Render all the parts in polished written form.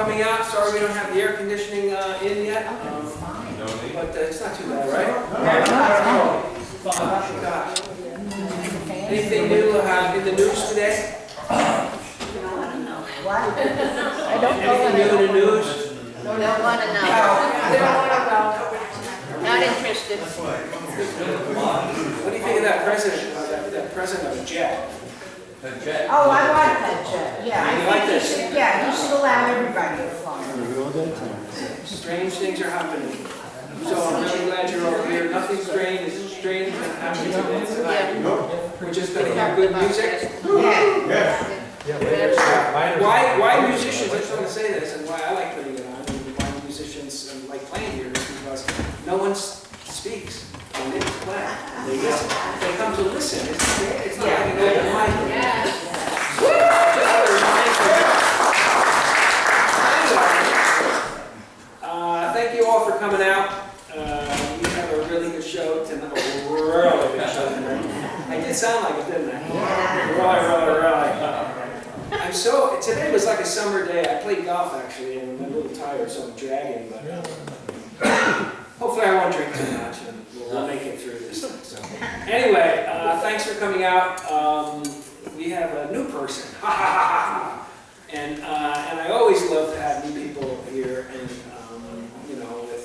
coming out. Sorry we don't have the air conditioning in yet. But it's not too bad, right? Oh, gosh. Anything new in the news today? I don't know. Anything new in the news? Don't want to know. Not interested. What do you think of that president? That president of a jet? Oh, I like that jet. Yeah, You I like think this? he should allow everybody to fly. Strange things are happening. So I'm really glad you're over here. Nothing strange is happening today tonight. We're just going to hear good music. Why musicians? I just want to say this, and why I like putting it on, and why musicians like playing here is because no one speaks when they play. They listen. They come to listen. It's not like an open mic. Thank you all for coming out. We have a really good show tonight. Really good show tonight. I did sound like it, didn't I? Really. Today was like a summer day. I played golf actually, and I'm a little tired, so I'm dragging. But hopefully I won't drink too much, and we'll make it through this thing. So anyway, thanks for coming out. We have a new person. And I always love to have new people here, and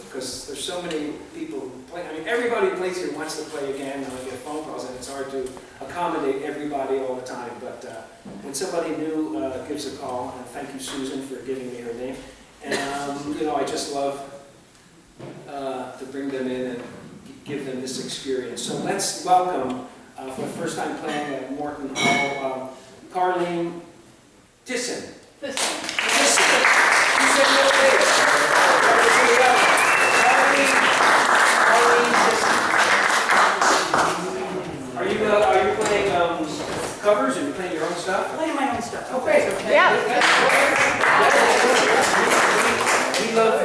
because there's so many people who play. I mean, everybody who plays here wants to play again, and I get phone calls, and it's hard to accommodate everybody all the time. But when somebody new gives a call, and thank you, Susan, for giving me her name, and I just love to bring them in and give them this experience. So let's welcome, for the first time playing at Morton Hall, Carlene Thissen. Thissen. You said no later. Are you playing covers, or are you playing your own stuff? Playing my own stuff. Oh, great. Okay. Yeah. We love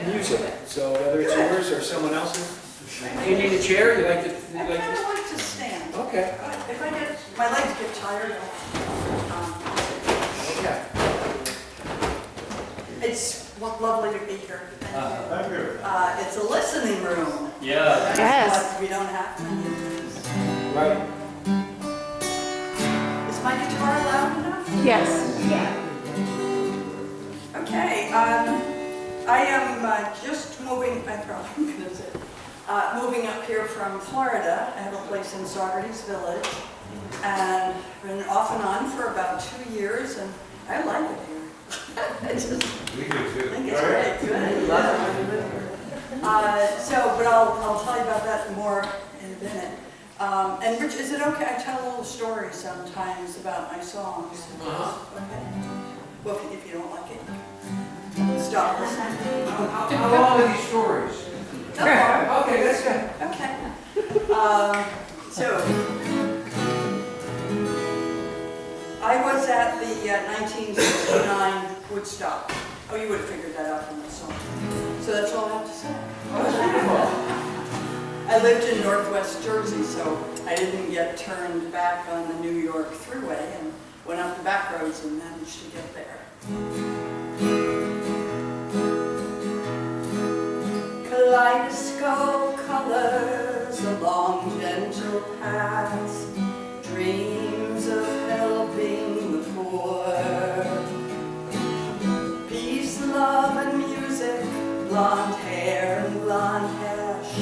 music, so whether it's yours or someone else's. You need a chair? You like to? I kind of like to stand. Okay. If my legs get tired, Okay. it's lovely to be here. Thank you. It's a listening room. Yeah. Yes. We don't have to. Right. Is my guitar loud enough? Yes. Okay. I am just moving. I probably going to say. Moving up here from Florida. I have a place in Saugerties Village, and been off and on for about 2 years, and I like it here. I just think it's really good. But I'll tell you about that more in a minute. And Rich, is it okay? I tell a little story sometimes about my songs. Okay. Well, if you don't like it, stop listening. How long are these stories? Okay, that's good. Okay. So, I was at the 1969 Woodstock. Oh, you would have figured that out from the song. So that's all I have to say. I lived in Northwest Jersey, so I didn't get turned back on the New York Thruway and went up the back roads and managed to get there. Kaleidoscope colors along gentle paths, dreams of helping the poor. Peace, love, and music, blonde hair and blonde hash,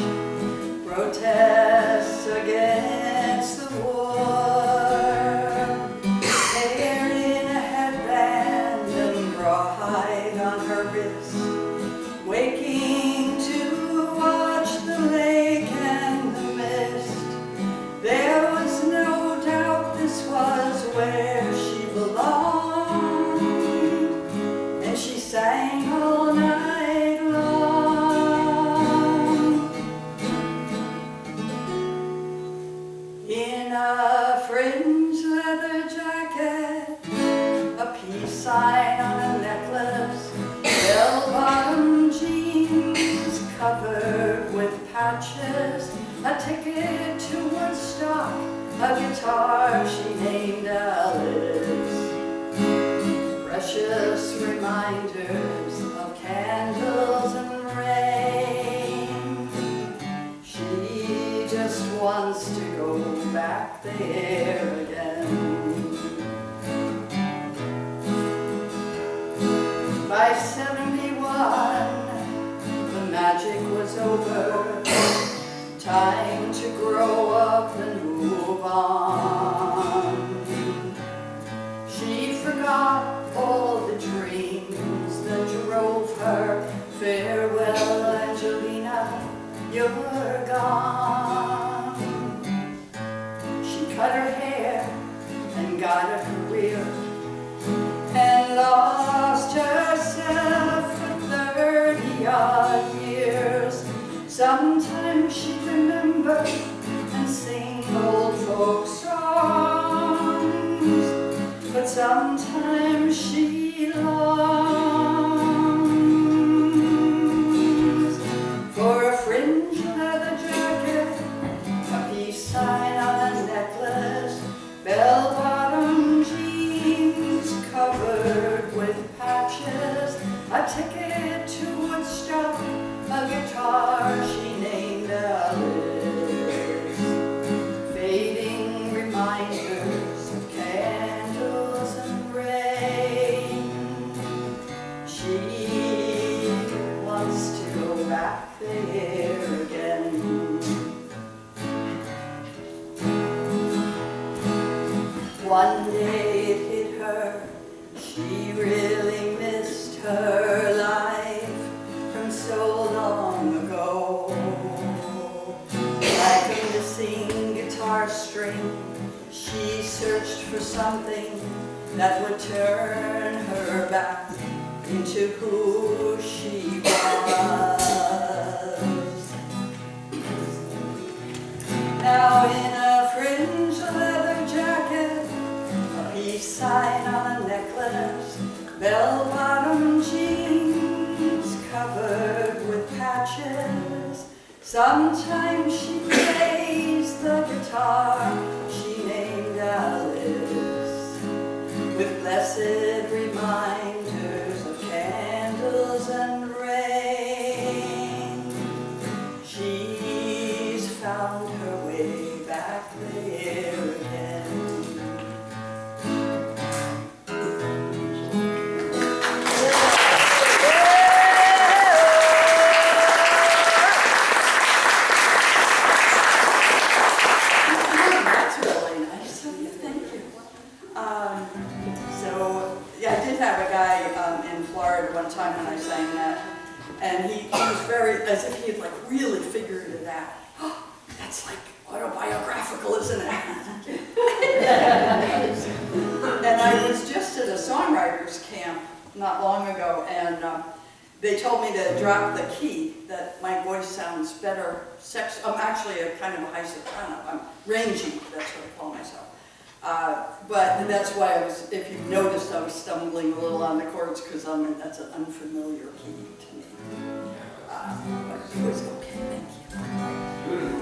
protests against the war. Hair in a headband and rawhide on her wrist, waking to watch the lake and the mist. There was no doubt this was where she belonged, and she sang all night long. In a fringe leather jacket, a peace sign on a necklace, bell-bottom jeans covered with patches, a ticket to Woodstock, a guitar she named Alice. Fresh precious reminders of candles and rain. She just wants to go back there again. By 71, the magic was over. Time to grow up and move on. She forgot all the dreams that drove her. Farewell, Angelina, you're gone. She cut her hair and got a career and lost herself for 30-odd years. Sometimes she'd remember and sing old folk songs, but sometimes she longs for a fringe leather jacket, a peace sign on a necklace, bell-bottom jeans covered with patches, a ticket to Woodstock, a guitar she named Alice. Fading reminders of candles and rain. She wants to go back there again. One day it hit her, she really missed her life from so long ago. Like a missing guitar string, she searched for something that would turn her back into who she was. Now in a fringe leather jacket, a peace sign on a necklace, bell-bottom jeans covered with patches. Sometimes she plays the guitar she named Alice, with blessed reminders of candles and rain. She's found her way back there again. One time when I sang that, and he was very, as if he had like really figured it out. Oh, that's like autobiographical, isn't it? And I was just at a songwriters camp not long ago, and they told me to drop the key, that my voice sounds better. I'm actually a kind of a high soprano. I'm rangy, that's what I call myself. But that's why I was, if you noticed, I was stumbling a little on the chords because that's an unfamiliar key to me. But it was okay, thank you.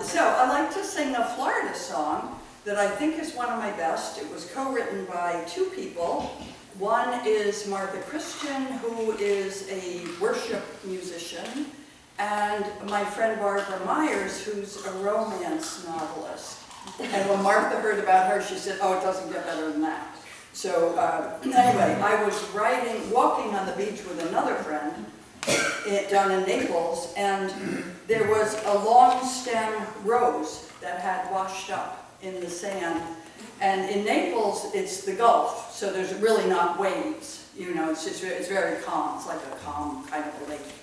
So I like to sing a Florida song that I think is one of my best. It was co-written by two people. One is Martha Christian, who is a worship musician, and my friend Barbara Myers, who's a romance novelist. And when Martha heard about her, she said, oh, it doesn't get better than that. So anyway, I was walking on the beach with another friend down in Naples, and there was a long stem rose that had washed up in the sand. And in Naples, it's the Gulf, so there's really not waves. You know, it's very calm. It's like a calm kind of a lake.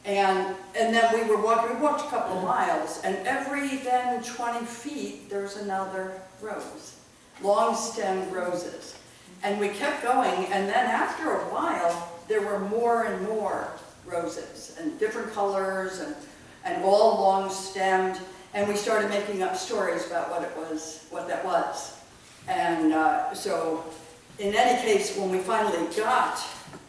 And then we walked a couple of miles, and every then 20 feet, there's another rose, long-stemmed roses. And we kept going, and then after a while, there were more and more roses, and different colors, and all long-stemmed, and we started making up stories about what that was. And so, in any case, when we finally got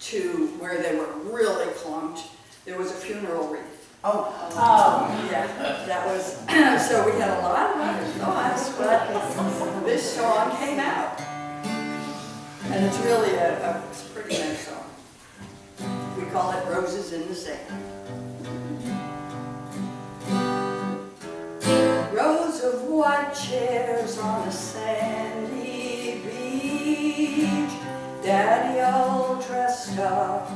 to where they were really clumped, there was a funeral wreath. Oh. Yeah, that was, so we had a lot of other thoughts, but this song came out. And it's really it's a pretty nice song. We call it Roses in the Sand. Rows of white chairs on a sandy beach. Daddy, all dressed up,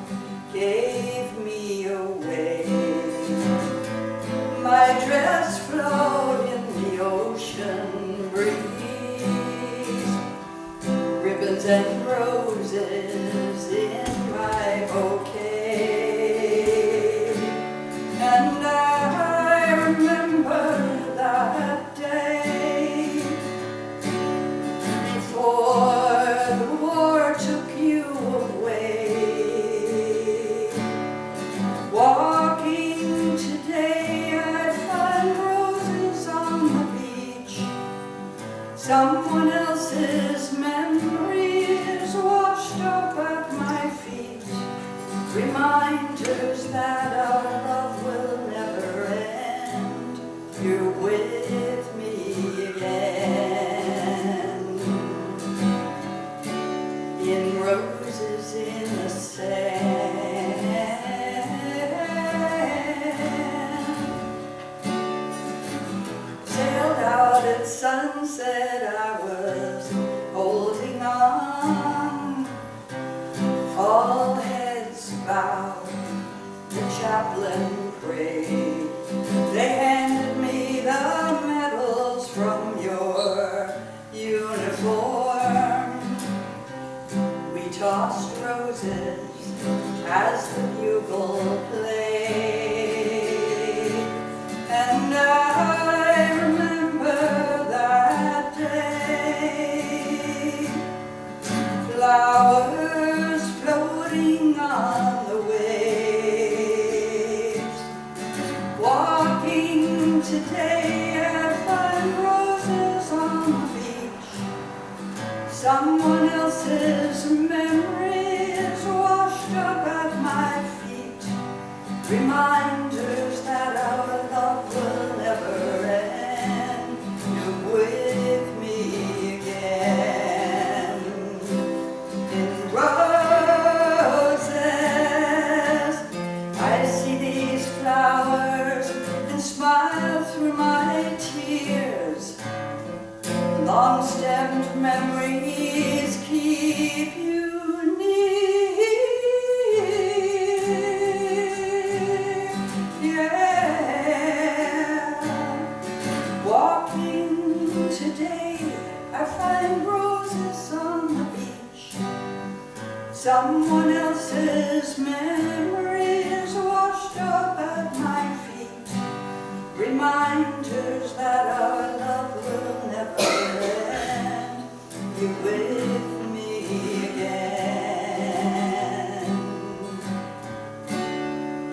gave me away. My dress flowed in the ocean breeze. Ribbons and roses in my bouquet. And I remember that day before the war took you away. Walking today, I find roses on the beach. Someone else's memories washed up at my feet. Reminders that our love will never end. You're with me again. In roses in the sand. Sailed out at sunset, I was holding on. All heads bowed, the chaplain prayed. They handed me the medals from your uniform. We tossed roses as the bugle played. And I remember that day. Flowers floating on the waves. Walking today, I find roses on the beach. Someone else's memories washed up at my feet. Reminders that our love will never end. You're with me again. In roses, I see these flowers and smile through my tears. Long-stemmed memories keep you near. Yeah. Walking today, I find roses on the beach. Someone else's memories washed up at my feet. Reminders that our love will never end. You're with me again.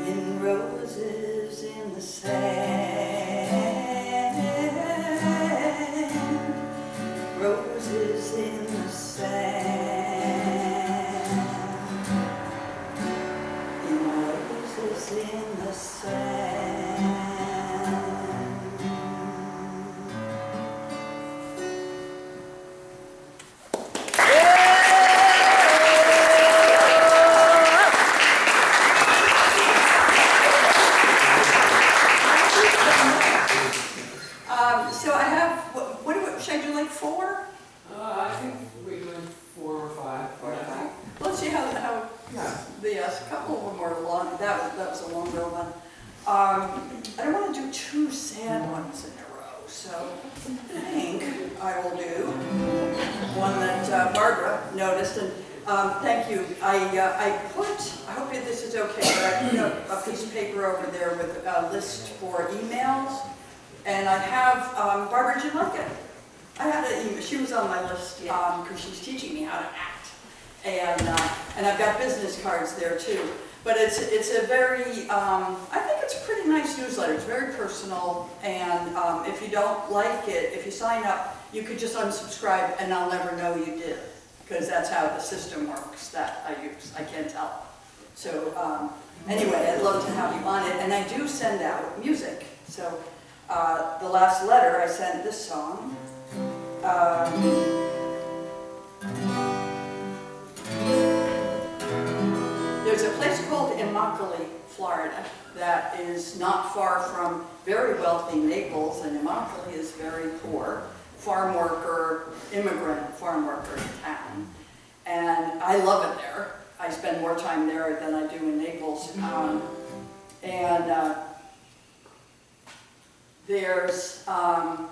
In roses in the sand. Roses in the sand. In roses in the sand. So I have, what should I do, like 4? I think we're doing 4 or 5. Okay. Let's see how the couple of them are long. That was a longer one. I don't want to do 2 sad ones in a row, so I think I will do one that Barbara noticed. And thank you. I hope this is okay, but I put a piece of paper over there with a list for emails. And I have, Barbara, did you like it? I had an email. She was on my list because she's teaching me how to act. And I've got business cards there too. But it's a very, I think it's a pretty nice newsletter. It's very personal. And if you don't like it, if you sign up, you could just unsubscribe and I'll never know you did. Because that's how the system works that I use. I can't tell. So anyway, I'd love to have you on it. And I do send out music. So the last letter I sent this song. called Immokalee, Florida, that is not far from very wealthy Naples, and Immokalee is very poor, farm worker, immigrant farm worker town. And I love it there. I spend more time there than I do in Naples. There's a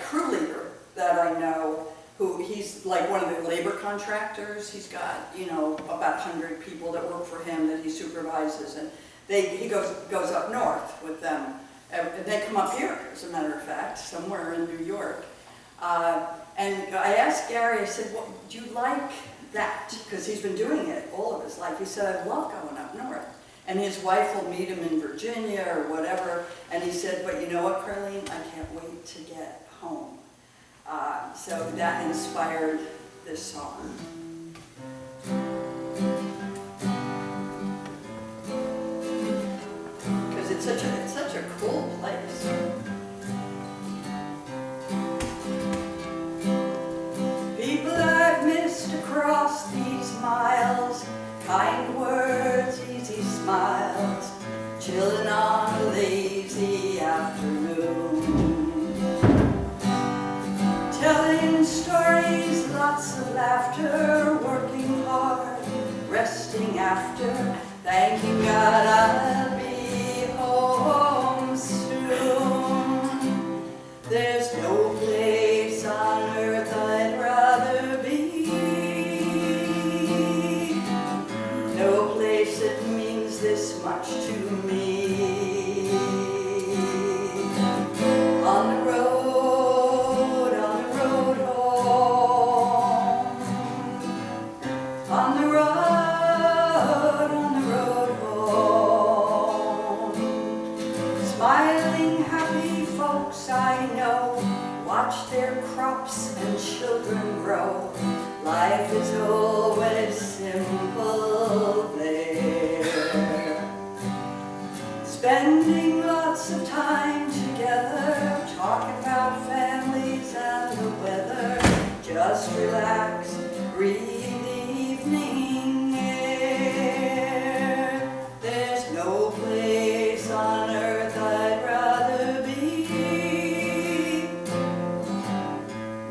crew leader that I know who, he's like one of the labor contractors. He's got, you know, about 100 people that work for him that he supervises, and he goes up north with them. And they come up here, as a matter of fact, somewhere in New York. And I asked Gary, I said, well, do you like that? Because he's been doing it all of his life. He said, I love going up north. And his wife will meet him in Virginia or whatever. And he said, but you know what, Carlene? I can't wait to get home. So that inspired this song. Because it's such a cool place. People I've missed across these miles, kind words, easy smiles, chilling on a lazy afternoon. Telling stories, lots of laughter, working hard, resting after, thanking God I'll be home soon. There's no place on earth I'd rather be, no place that means this much to me. On the road home. Smiling, happy folks I know, watch their crops and children grow. Life is always simple there. Spending lots of time together, talking about families and the weather. Just relax, breathe the evening air. There's no place on earth I'd rather be,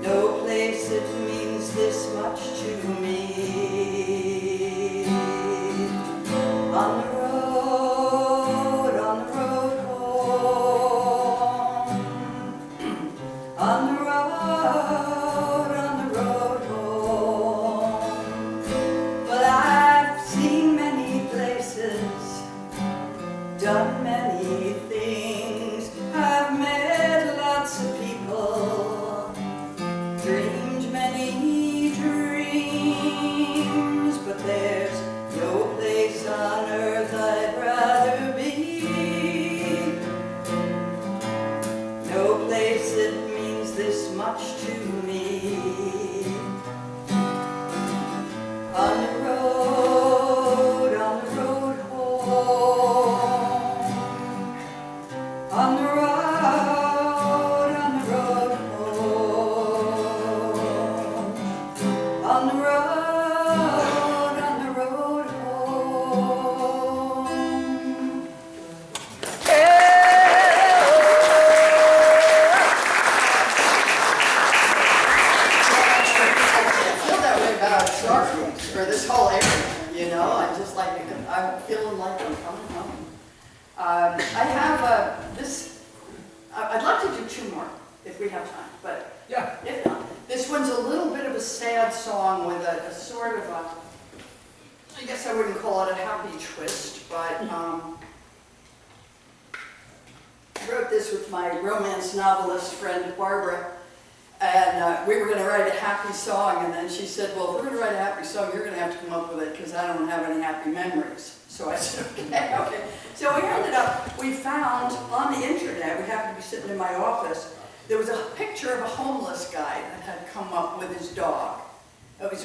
no place that means this much to me. On the road home, on the road home. Well, I've seen many places, done many things, I've met lots of people, dreamed many dreams, but there's no place on earth I'd rather be, no place that means this much to me. On the road home, on the road home, on the road home. I feel that way about Saugerties, or this whole area, you know. I just like it. I'm feeling like I'm coming home. I have I'd like to do two more if we have time, but Yeah. if not, this one's a little bit of a sad song with a sort of a, I guess I wouldn't call it a happy twist, but I wrote this with my romance novelist friend Barbara, and we were going to write a happy song, and then she said, well, if we're going to write a happy song, you're going to have to come up with it because I don't have any happy memories. So I said, okay. So we we found on the internet, we happened to be sitting in my office, there was a picture of a homeless guy that had come up with his dog. It was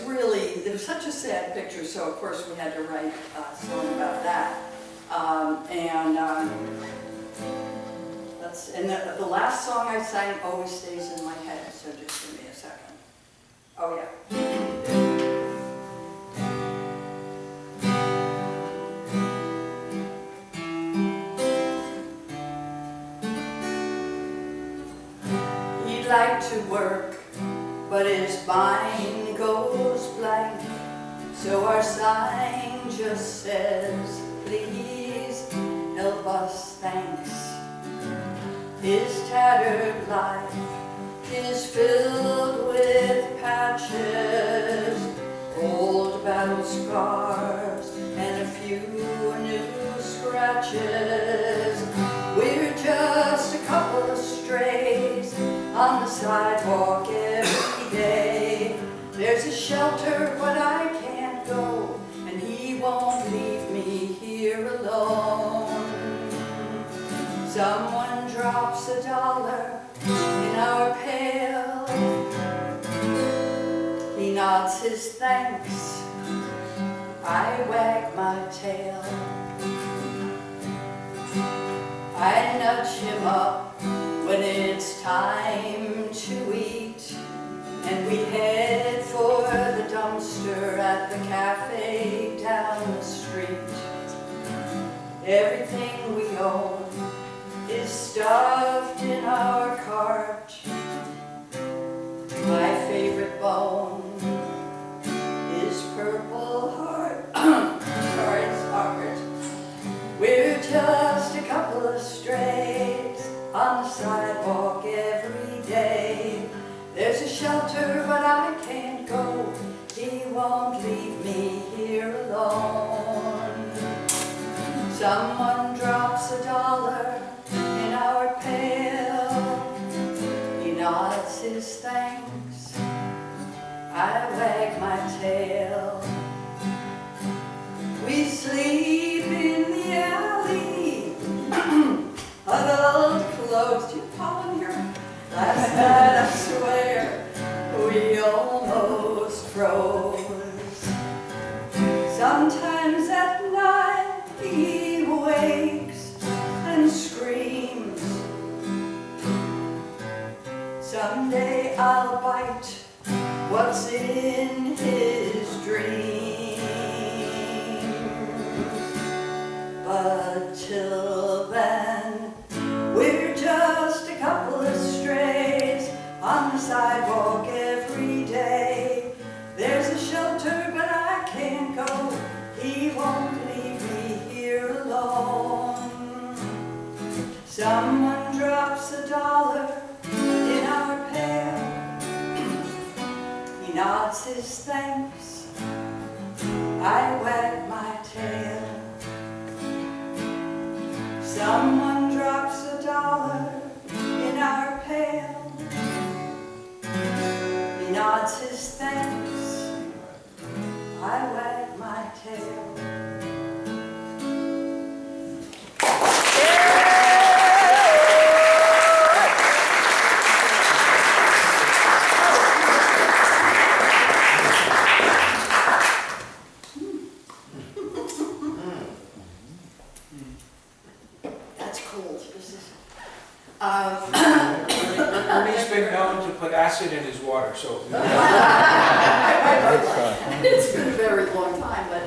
such a sad picture, so of course we had to write a song about that. And the last song I sang always stays in my head, so just give me a second. Oh yeah. like to work, but his mind goes blank. So our sign just says, please help us, thanks. His tattered life is filled with patches, old battle scars, and a few new scratches. We're just a couple of strays on the sidewalk every day. There's a shelter, but I can't go, and he won't leave me here alone. Someone drops $1 in our pail. He nods his thanks. I wag my tail. I nudge him up when it's time to eat, and we head for the dumpster at the cafe down the street. Everything we own is stuffed in our cart. My favorite bone is Purple Heart. Sorry, it's awkward. We're just a couple of strays on the sidewalk every day. There's a shelter, but I can't go. He won't leave me here alone. Someone drops $1 in our pail. He nods his thanks. I wag my tail. We sleep in the alley, huddled close. Do you pollen here? Last night I swear we almost froze. Sometimes at night he wakes and screams. Someday I'll bite what's in his dreams. But till then, we're just a couple of strays on the sidewalk every day. There's a shelter, but I can't go. He won't leave me here alone. Someone drops $1 in our pail. He nods his thanks. I wag my tail. Someone drops $1 in our pail. He nods his thanks. I wag my tail. That's cold. Ernie's been known to put acid in his water, so. It's been a very long time, but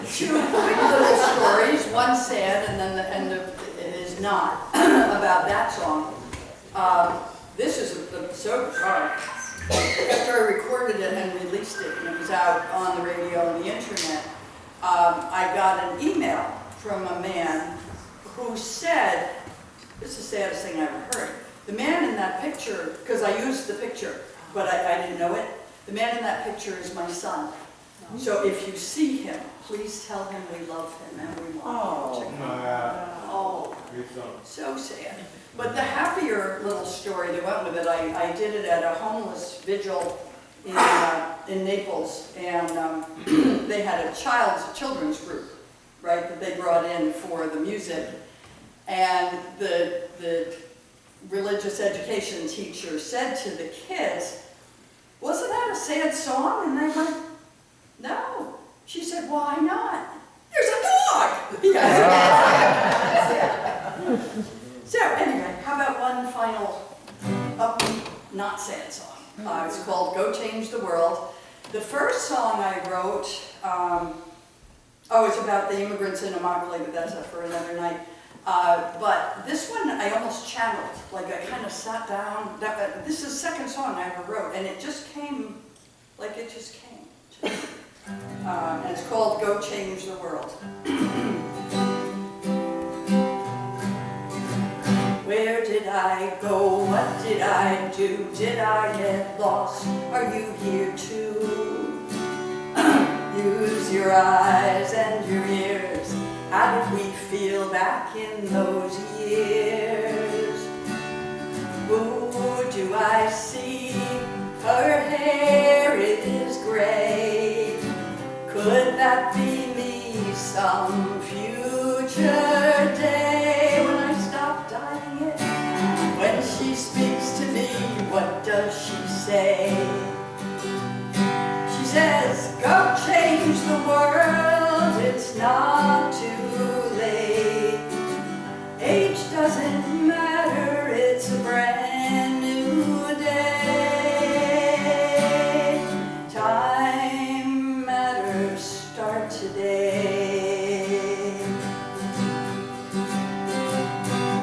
two quick little stories, one sad and then the end of it is not, about that song. This is a so after I recorded it and released it, and it was out on the radio and the internet, I got an email from a man who said, this is the saddest thing I ever heard. The man in that picture, because I used the picture, but I didn't know it, the man in that picture is my son. So if you see him, please tell him we love him and we want him to come. Oh, so sad. But the happier little story that went with it, I did it at a homeless vigil in Naples, and they had a children's group, right, that they brought in for the music. And the religious education teacher said to the kids, "Wasn't that a sad song?" And they went, "No." She said, "Why not?" "There's a dog!" So anyway, how about one final upbeat, not sad song? It's called "Go Change the World." The first song I wrote, it's about the immigrants in Immokalee, but that's up for another night. But this one I almost channeled, like I kind of sat down. This is the second song I ever wrote, and it just came, like it just came to me. And it's called Go Change the World. Where did I go? What did I do? Did I get lost? Are you here too? Use your eyes and your ears. How did we feel back in those years? Who do I see? Her hair is gray. Could that be me some future day when I stop dying it? When she speaks to me, what does she say? She says, go change the world, it's not too late. Age doesn't matter, it's a brand new day. Time matters, start today.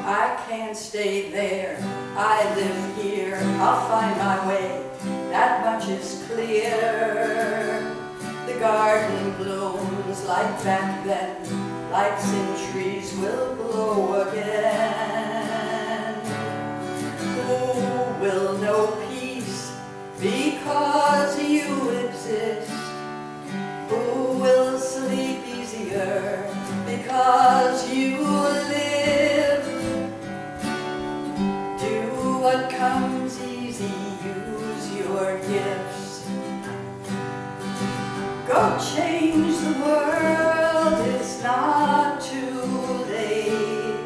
I can't stay there, I live here, I'll find my way, that much is clear. The garden blooms like back then, like centuries will blow again. Who will know peace because you exist? Who will sleep easier because you live? Do what comes easy, use your gifts. Go change the world, it's not too late.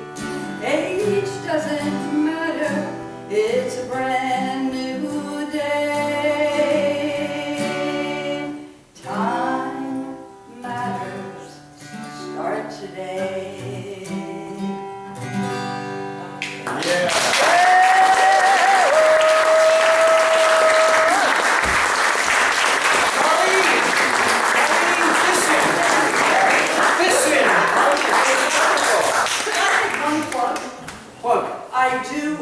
Age doesn't matter, it's a brand new day. Time matters, start today. Yeah. I do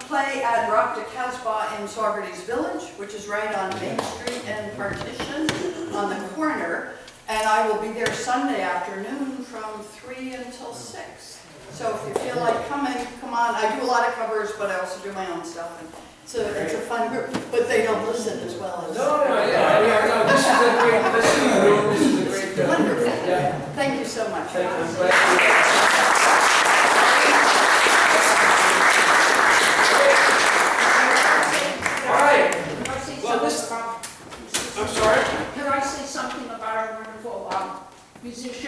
play at Rock de Casbah in Saugerties Village, which is right on Main Street and Partition on the corner. And I will be there Sunday afternoon from 3 until 6. So if you feel like coming, come on. I do a lot of covers, but I also do my own stuff. And so it's a fun group, but they don't listen as well as... No, this is a great Wonderful. Yeah. Thank you so much. Thank you. I'm glad all right. Well, this, I'm sorry? Can I say something about our wonderful musician?